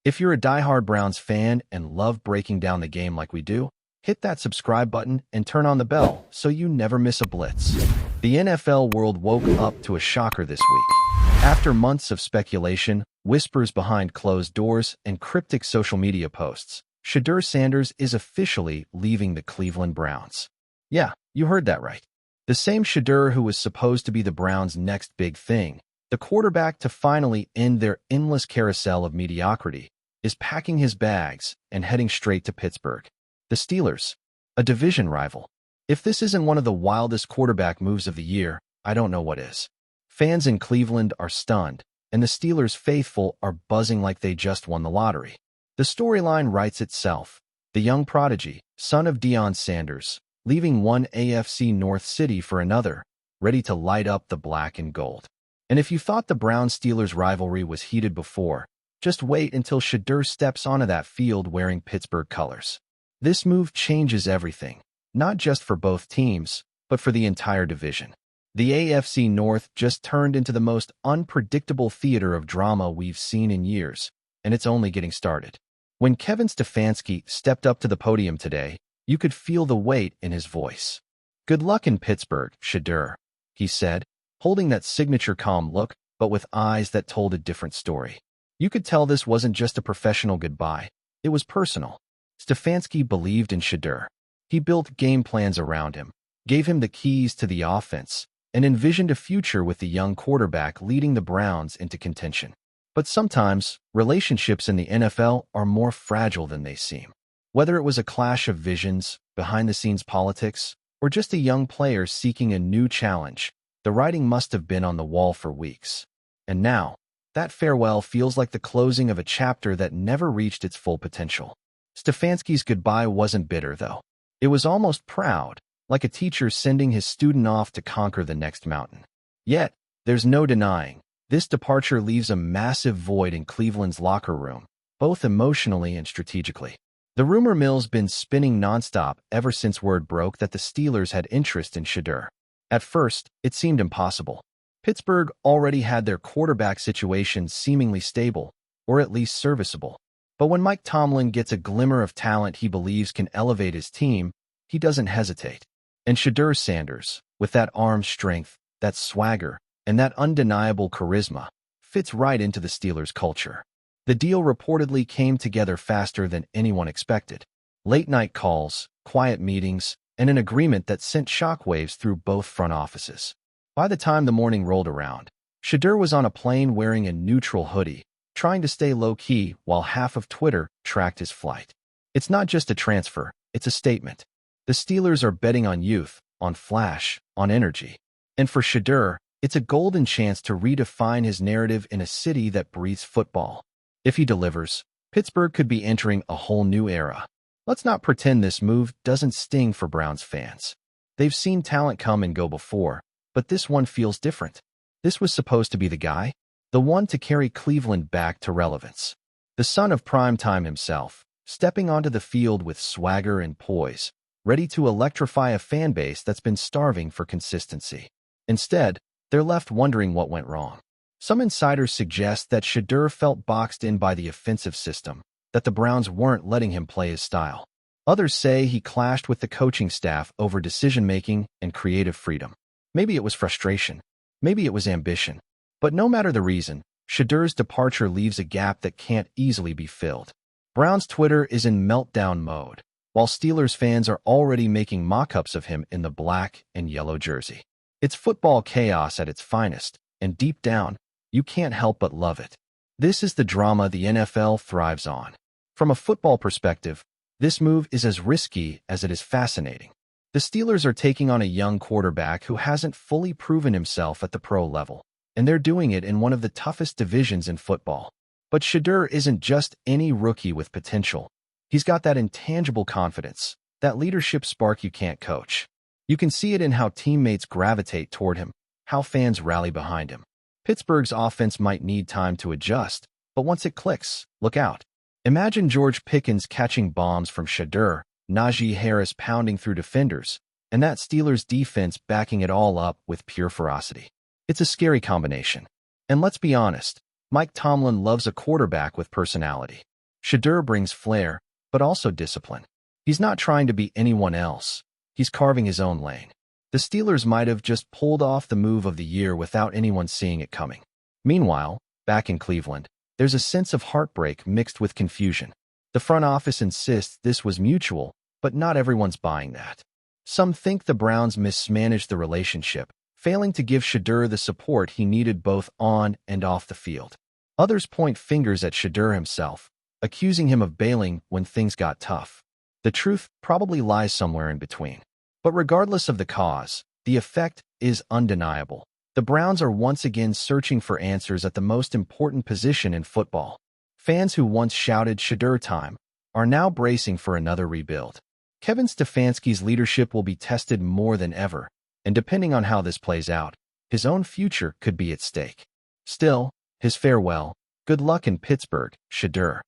If you're a diehard Browns fan and love breaking down the game like we do, hit that subscribe button and turn on the bell so you never miss a blitz. The NFL world woke up to a shocker this week. After months of speculation, whispers behind closed doors, and cryptic social media posts, Shedeur Sanders is officially leaving the Cleveland Browns. Yeah, you heard that right. The same Shedeur who was supposed to be the Browns' next big thing, the quarterback to finally end their endless carousel of mediocrity, is packing his bags and heading straight to Pittsburgh. The Steelers, a division rival. If this isn't one of the wildest quarterback moves of the year, I don't know what is. Fans in Cleveland are stunned, and the Steelers faithful are buzzing like they just won the lottery. The storyline writes itself. The young prodigy, son of Shedeur Sanders, leaving one AFC North city for another, ready to light up the black and gold. And if you thought the Browns-Steelers rivalry was heated before, just wait until Shedeur steps onto that field wearing Pittsburgh colors. This move changes everything, not just for both teams, but for the entire division. The AFC North just turned into the most unpredictable theater of drama we've seen in years, and it's only getting started. When Kevin Stefanski stepped up to the podium today, you could feel the weight in his voice. "Good luck in Pittsburgh, Shedeur," he said, holding that signature calm look, but with eyes that told a different story. You could tell this wasn't just a professional goodbye, it was personal. Stefanski believed in Shedeur. He built game plans around him, gave him the keys to the offense, and envisioned a future with the young quarterback leading the Browns into contention. But sometimes, relationships in the NFL are more fragile than they seem. Whether it was a clash of visions, behind-the-scenes politics, or just a young player seeking a new challenge, the writing must have been on the wall for weeks. And now, that farewell feels like the closing of a chapter that never reached its full potential. Stefanski's goodbye wasn't bitter, though. It was almost proud, like a teacher sending his student off to conquer the next mountain. Yet, there's no denying, this departure leaves a massive void in Cleveland's locker room, both emotionally and strategically. The rumor mill's been spinning nonstop ever since word broke that the Steelers had interest in Shedeur. At first, it seemed impossible. Pittsburgh already had their quarterback situation seemingly stable, or at least serviceable. But when Mike Tomlin gets a glimmer of talent he believes can elevate his team, he doesn't hesitate. And Shedeur Sanders, with that arm strength, that swagger, and that undeniable charisma, fits right into the Steelers' culture. The deal reportedly came together faster than anyone expected. Late-night calls, quiet meetings, and an agreement that sent shockwaves through both front offices. By the time the morning rolled around, Shedeur was on a plane wearing a neutral hoodie, trying to stay low-key while half of Twitter tracked his flight. It's not just a transfer, it's a statement. The Steelers are betting on youth, on flash, on energy. And for Shedeur, it's a golden chance to redefine his narrative in a city that breathes football. If he delivers, Pittsburgh could be entering a whole new era. Let's not pretend this move doesn't sting for Browns fans. They've seen talent come and go before, but this one feels different. This was supposed to be the guy, the one to carry Cleveland back to relevance. The son of primetime himself, stepping onto the field with swagger and poise, ready to electrify a fan base that's been starving for consistency. Instead, they're left wondering what went wrong. Some insiders suggest that Shedeur felt boxed in by the offensive system, that the Browns weren't letting him play his style. Others say he clashed with the coaching staff over decision-making and creative freedom. Maybe it was frustration. Maybe it was ambition. But no matter the reason, Shedeur's departure leaves a gap that can't easily be filled. Browns Twitter is in meltdown mode, while Steelers fans are already making mock-ups of him in the black and yellow jersey. It's football chaos at its finest, and deep down, you can't help but love it. This is the drama the NFL thrives on. From a football perspective, this move is as risky as it is fascinating. The Steelers are taking on a young quarterback who hasn't fully proven himself at the pro level, and they're doing it in one of the toughest divisions in football. But Shedeur isn't just any rookie with potential. He's got that intangible confidence, that leadership spark you can't coach. You can see it in how teammates gravitate toward him, how fans rally behind him. Pittsburgh's offense might need time to adjust, but once it clicks, look out. Imagine George Pickens catching bombs from Shedeur, Najee Harris pounding through defenders, and that Steelers defense backing it all up with pure ferocity. It's a scary combination. And let's be honest, Mike Tomlin loves a quarterback with personality. Shedeur brings flair, but also discipline. He's not trying to be anyone else. He's carving his own lane. The Steelers might have just pulled off the move of the year without anyone seeing it coming. Meanwhile, back in Cleveland, there's a sense of heartbreak mixed with confusion. The front office insists this was mutual, but not everyone's buying that. Some think the Browns mismanaged the relationship, failing to give Shedeur the support he needed both on and off the field. Others point fingers at Shedeur himself, accusing him of bailing when things got tough. The truth probably lies somewhere in between. But regardless of the cause, the effect is undeniable. The Browns are once again searching for answers at the most important position in football. Fans who once shouted Shedeur time are now bracing for another rebuild. Kevin Stefanski's leadership will be tested more than ever, and depending on how this plays out, his own future could be at stake. Still, his farewell, "Good luck in Pittsburgh, Shedeur,"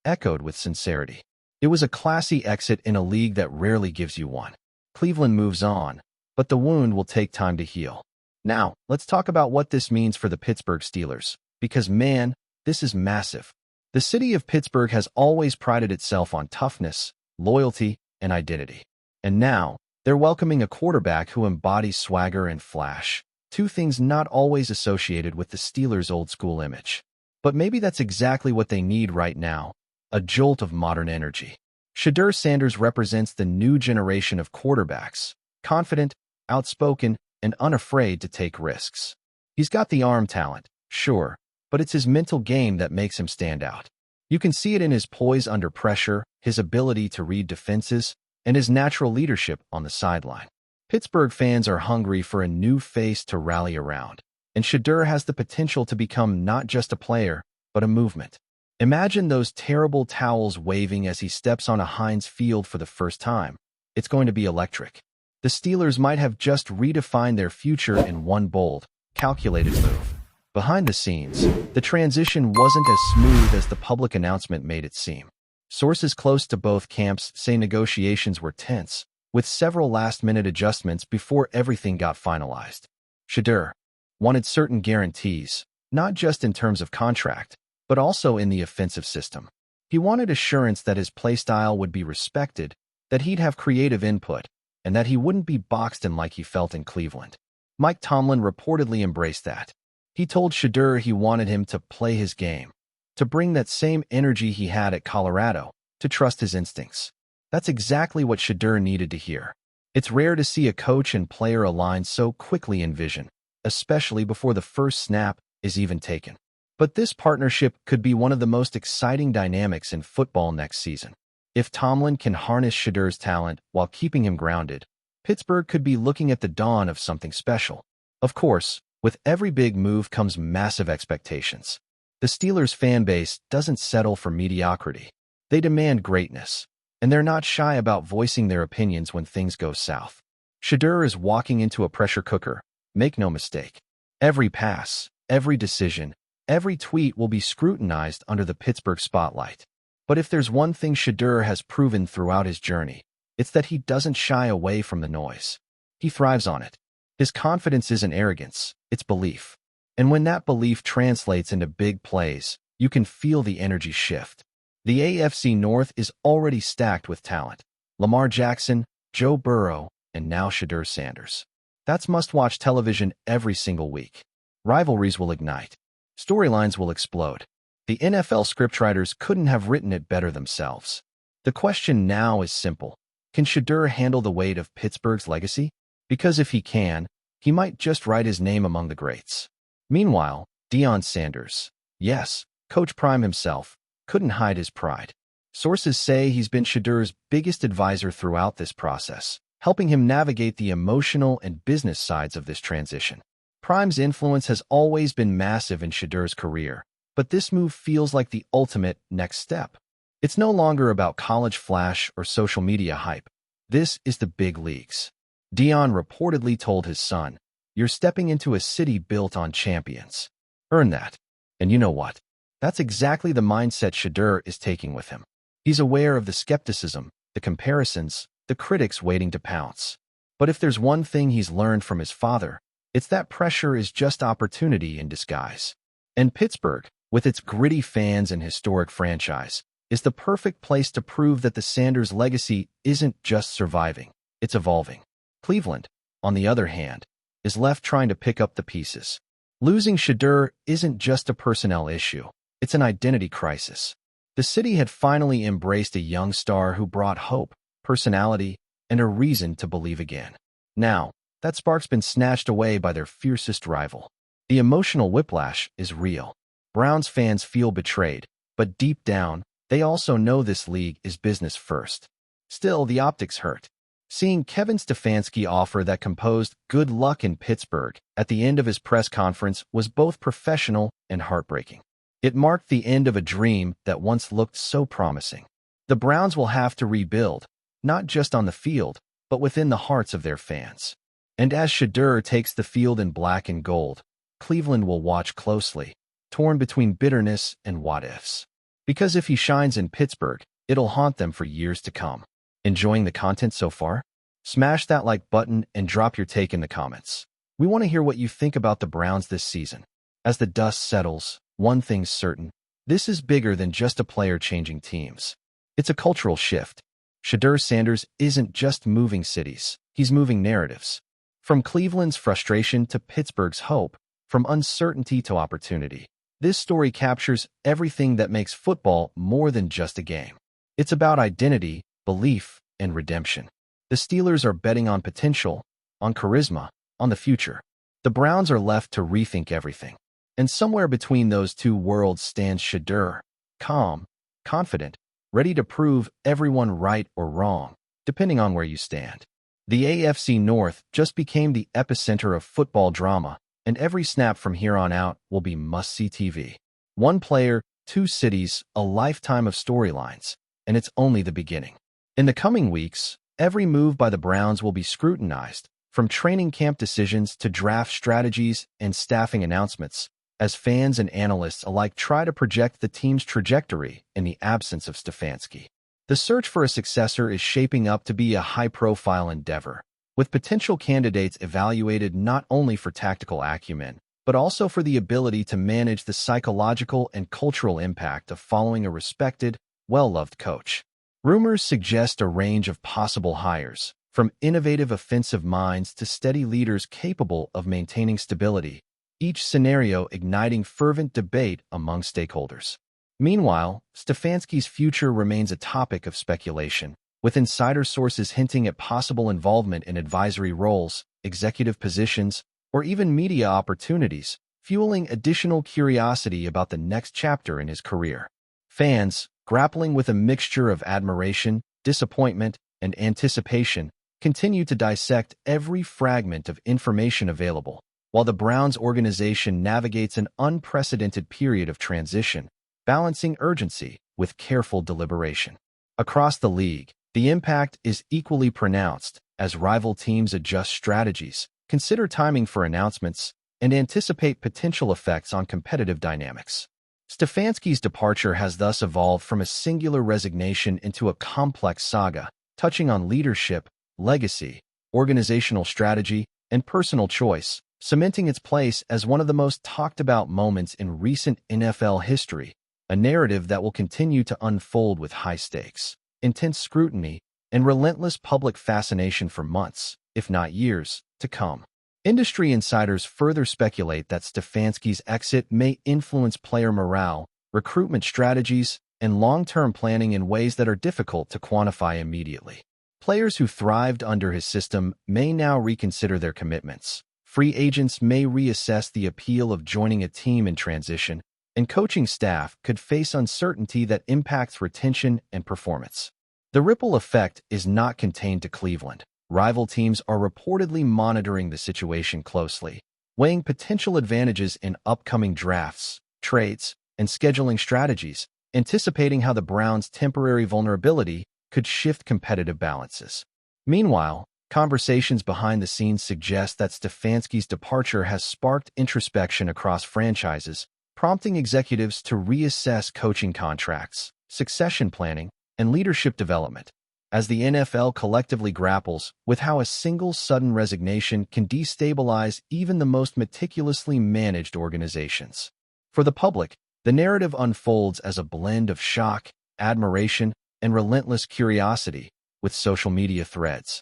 echoed with sincerity. It was a classy exit in a league that rarely gives you one. Cleveland moves on, but the wound will take time to heal. Now, let's talk about what this means for the Pittsburgh Steelers, because man, this is massive. The city of Pittsburgh has always prided itself on toughness, loyalty, and identity. And now, they're welcoming a quarterback who embodies swagger and flash, two things not always associated with the Steelers' old-school image. But maybe that's exactly what they need right now, a jolt of modern energy. Shedeur Sanders represents the new generation of quarterbacks, confident, outspoken, and unafraid to take risks. He's got the arm talent, sure, but it's his mental game that makes him stand out. You can see it in his poise under pressure, his ability to read defenses, and his natural leadership on the sideline. Pittsburgh fans are hungry for a new face to rally around, and Shedeur has the potential to become not just a player, but a movement. Imagine those terrible towels waving as he steps on a Heinz Field for the first time. It's going to be electric. The Steelers might have just redefined their future in one bold, calculated move. Behind the scenes, the transition wasn't as smooth as the public announcement made it seem. Sources close to both camps say negotiations were tense, with several last-minute adjustments before everything got finalized. Shedeur wanted certain guarantees, not just in terms of contract, but also in the offensive system. He wanted assurance that his playstyle would be respected, that he'd have creative input, and that he wouldn't be boxed in like he felt in Cleveland. Mike Tomlin reportedly embraced that. He told Shedeur he wanted him to play his game, to bring that same energy he had at Colorado, to trust his instincts. That's exactly what Shedeur needed to hear. It's rare to see a coach and player align so quickly in vision, especially before the first snap is even taken. But this partnership could be one of the most exciting dynamics in football next season. If Tomlin can harness Shedeur's talent while keeping him grounded, Pittsburgh could be looking at the dawn of something special. Of course, with every big move comes massive expectations. The Steelers' fan base doesn't settle for mediocrity. They demand greatness, and they're not shy about voicing their opinions when things go south. Shedeur is walking into a pressure cooker, make no mistake. Every pass, every decision, every tweet will be scrutinized under the Pittsburgh spotlight. But if there's one thing Shedeur has proven throughout his journey, it's that he doesn't shy away from the noise. He thrives on it. His confidence isn't arrogance, it's belief. And when that belief translates into big plays, you can feel the energy shift. The AFC North is already stacked with talent. Lamar Jackson, Joe Burrow, and now Shedeur Sanders. That's must-watch television every single week. Rivalries will ignite. Storylines will explode. The NFL scriptwriters couldn't have written it better themselves. The question now is simple. Can Shedeur handle the weight of Pittsburgh's legacy? Because if he can, he might just write his name among the greats. Meanwhile, Deion Sanders, yes, Coach Prime himself, couldn't hide his pride. Sources say he's been Shedeur's biggest advisor throughout this process, helping him navigate the emotional and business sides of this transition. Prime's influence has always been massive in Shedeur's career, but this move feels like the ultimate next step. It's no longer about college flash or social media hype. This is the big leagues. Deion reportedly told his son, "You're stepping into a city built on champions. Earn that." And you know what? That's exactly the mindset Shedeur is taking with him. He's aware of the skepticism, the comparisons, the critics waiting to pounce. But if there's one thing he's learned from his father, it's that pressure is just opportunity in disguise. And Pittsburgh, with its gritty fans and historic franchise, is the perfect place to prove that the Sanders legacy isn't just surviving, it's evolving. Cleveland, on the other hand, is left trying to pick up the pieces. Losing Shedeur isn't just a personnel issue, it's an identity crisis. The city had finally embraced a young star who brought hope, personality, and a reason to believe again. Now, that spark's been snatched away by their fiercest rival. The emotional whiplash is real. Browns fans feel betrayed, but deep down, they also know this league is business first. Still, the optics hurt. Seeing Kevin Stefanski offer that composed "good luck in Pittsburgh" at the end of his press conference was both professional and heartbreaking. It marked the end of a dream that once looked so promising. The Browns will have to rebuild, not just on the field, but within the hearts of their fans. And as Shedeur takes the field in black and gold, Cleveland will watch closely, torn between bitterness and what-ifs. Because if he shines in Pittsburgh, it'll haunt them for years to come. Enjoying the content so far? Smash that like button and drop your take in the comments. We want to hear what you think about the Browns this season. As the dust settles, one thing's certain: this is bigger than just a player changing teams. It's a cultural shift. Shedeur Sanders isn't just moving cities, he's moving narratives. From Cleveland's frustration to Pittsburgh's hope, from uncertainty to opportunity. This story captures everything that makes football more than just a game. It's about identity, belief, and redemption. The Steelers are betting on potential, on charisma, on the future. The Browns are left to rethink everything. And somewhere between those two worlds stands Shedeur, calm, confident, ready to prove everyone right or wrong, depending on where you stand. The AFC North just became the epicenter of football drama, and every snap from here on out will be must-see TV. One player, two cities, a lifetime of storylines, and it's only the beginning. In the coming weeks, every move by the Browns will be scrutinized, from training camp decisions to draft strategies and staffing announcements, as fans and analysts alike try to project the team's trajectory in the absence of Stefanski. The search for a successor is shaping up to be a high-profile endeavor, with potential candidates evaluated not only for tactical acumen, but also for the ability to manage the psychological and cultural impact of following a respected, well-loved coach. Rumors suggest a range of possible hires, from innovative offensive minds to steady leaders capable of maintaining stability, each scenario igniting fervent debate among stakeholders. Meanwhile, Stefanski's future remains a topic of speculation, with insider sources hinting at possible involvement in advisory roles, executive positions, or even media opportunities, fueling additional curiosity about the next chapter in his career. Fans, grappling with a mixture of admiration, disappointment, and anticipation, continue to dissect every fragment of information available, while the Browns organization navigates an unprecedented period of transition, balancing urgency with careful deliberation. Across the league, the impact is equally pronounced as rival teams adjust strategies, consider timing for announcements, and anticipate potential effects on competitive dynamics. Stefanski's departure has thus evolved from a singular resignation into a complex saga, touching on leadership, legacy, organizational strategy, and personal choice, cementing its place as one of the most talked-about moments in recent NFL history, a narrative that will continue to unfold with high stakes, intense scrutiny, and relentless public fascination for months, if not years, to come. Industry insiders further speculate that Stefanski's exit may influence player morale, recruitment strategies, and long-term planning in ways that are difficult to quantify immediately. Players who thrived under his system may now reconsider their commitments. Free agents may reassess the appeal of joining a team in transition, and coaching staff could face uncertainty that impacts retention and performance. The ripple effect is not contained to Cleveland. Rival teams are reportedly monitoring the situation closely, weighing potential advantages in upcoming drafts, trades, and scheduling strategies, anticipating how the Browns' temporary vulnerability could shift competitive balances. Meanwhile, conversations behind the scenes suggest that Stefanski's departure has sparked introspection across franchises, prompting executives to reassess coaching contracts, succession planning, and leadership development, as the NFL collectively grapples with how a single sudden resignation can destabilize even the most meticulously managed organizations. For the public, the narrative unfolds as a blend of shock, admiration, and relentless curiosity, with social media threads,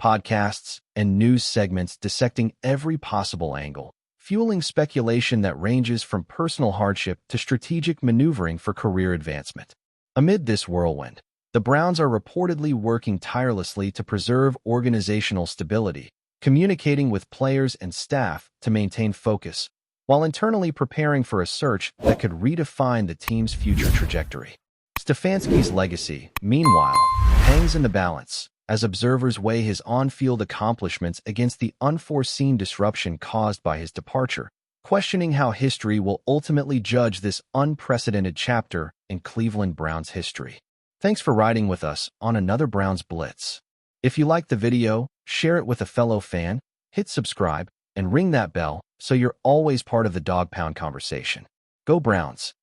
podcasts, and news segments dissecting every possible angle, fueling speculation that ranges from personal hardship to strategic maneuvering for career advancement. Amid this whirlwind, the Browns are reportedly working tirelessly to preserve organizational stability, communicating with players and staff to maintain focus, while internally preparing for a search that could redefine the team's future trajectory. Stefanski's legacy, meanwhile, hangs in the balance, as observers weigh his on-field accomplishments against the unforeseen disruption caused by his departure, questioning how history will ultimately judge this unprecedented chapter in Cleveland Browns history. Thanks for riding with us on another Browns Blitz. If you liked the video, share it with a fellow fan, hit subscribe, and ring that bell so you're always part of the Dawg Pound conversation. Go Browns!